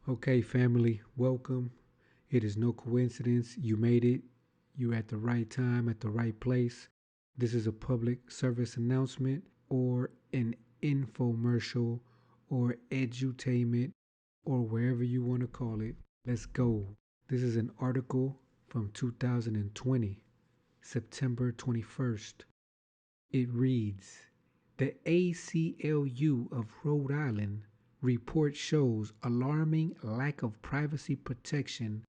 Okay, family, welcome. It is no coincidence you made it. You're at the right time, at the right place. This is a public service announcement or an infomercial or edutainment or wherever you want to call it. Let's go. This is an article from 2020, September 21st. It reads: The ACLU of Rhode Island report shows alarming lack of privacy protection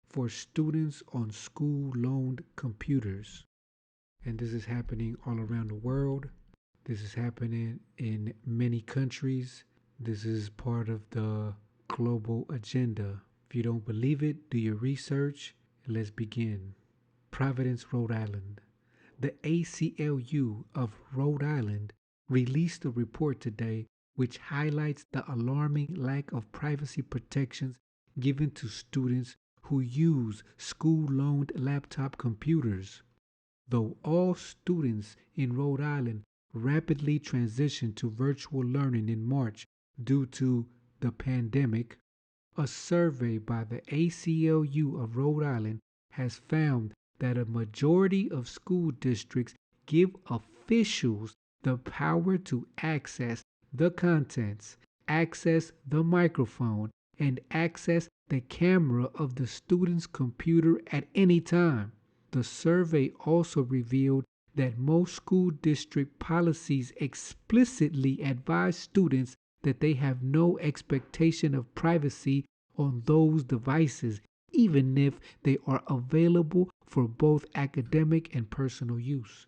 for students on school loaned computers. And this is happening all around the world. This is happening in many countries. This is part of the global agenda. If you don't believe it, do your research. Let's begin. Providence, Rhode Island. The ACLU of Rhode Island released a report today which highlights the alarming lack of privacy protections given to students who use school loaned laptop computers. Though all students in Rhode Island rapidly transitioned to virtual learning in March due to the pandemic, a survey by the ACLU of Rhode Island has found that a majority of school districts give officials the power to access the contents, access the microphone, and access the camera of the student's computer at any time. The survey also revealed that most school district policies explicitly advise students that they have no expectation of privacy on those devices, even if they are available for both academic and personal use.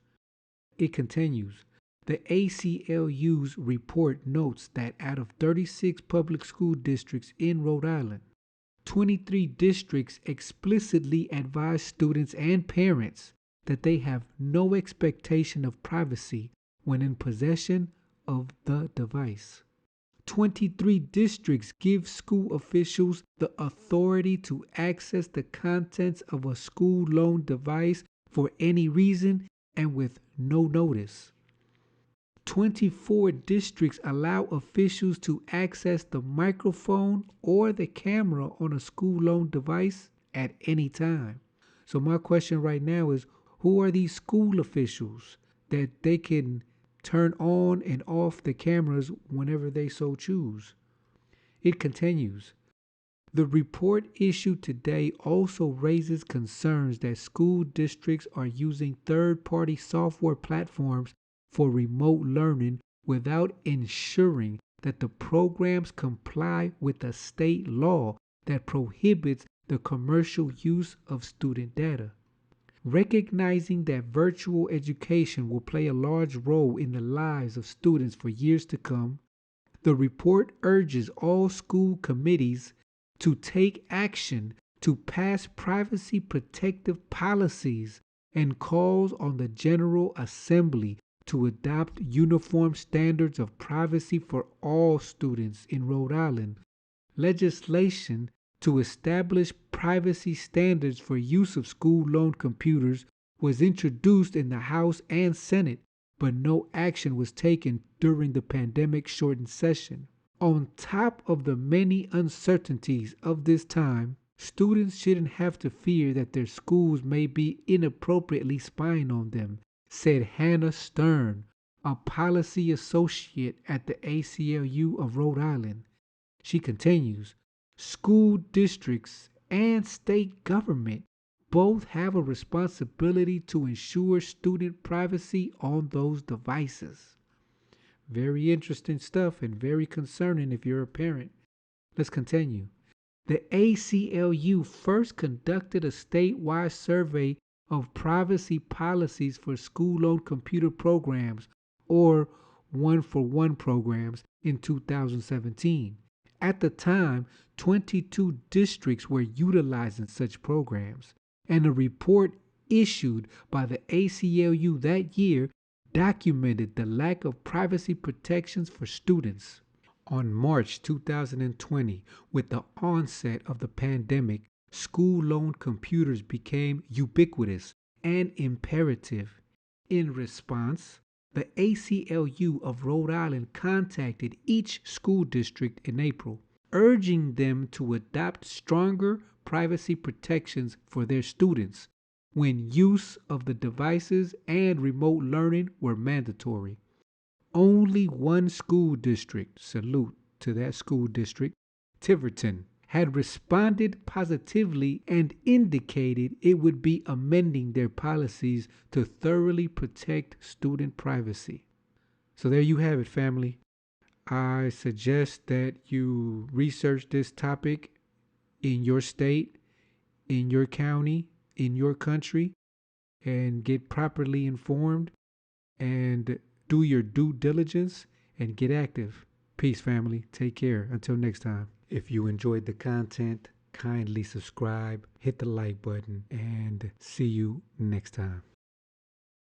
It continues. The ACLU's report notes that out of 36 public school districts in Rhode Island, 23 districts explicitly advise students and parents that they have no expectation of privacy when in possession of the device. 23 districts give school officials the authority to access the contents of a school loan device for any reason and with no notice. 24 districts allow officials to access the microphone or the camera on a school loan device at any time. So, my question right now is, who are these school officials that they can turn on and off the cameras whenever they so choose? It continues. The report issued today also raises concerns that school districts are using third party software platforms for remote learning without ensuring that the programs comply with a state law that prohibits the commercial use of student data. Recognizing that virtual education will play a large role in the lives of students for years to come, the report urges all school committees to take action to pass privacy protective policies and calls on the General Assembly to adopt uniform standards of privacy for all students in Rhode Island. Legislation to establish privacy standards for use of school loan computers was introduced in the House and Senate, but no action was taken during the pandemic shortened session. On top of the many uncertainties of this time, students shouldn't have to fear that their schools may be inappropriately spying on them, said Hannah Stern, a policy associate at the ACLU of Rhode Island. She continues, school districts and state government both have a responsibility to ensure student privacy on those devices. Very interesting stuff and very concerning if you're a parent. Let's continue. The ACLU first conducted a statewide survey of privacy policies for school owned computer programs or one for one programs in 2017. At the time, 22 districts were utilizing such programs, and a report issued by the ACLU that year documented the lack of privacy protections for students. On March 2020, with the onset of the pandemic, school loaned computers became ubiquitous and imperative. In response, the ACLU of Rhode Island contacted each school district in April. urging them to adopt stronger privacy protections for their students when use of the devices and remote learning were mandatory. Only one school district, salute to that school district, Tiverton, had responded positively and indicated it would be amending their policies to thoroughly protect student privacy. So there you have it, family. I suggest that you research this topic in your state, in your county, in your country, and get properly informed and do your due diligence and get active. Peace, family. Take care. Until next time. If you enjoyed the content, kindly subscribe, hit the like button, and see you next time.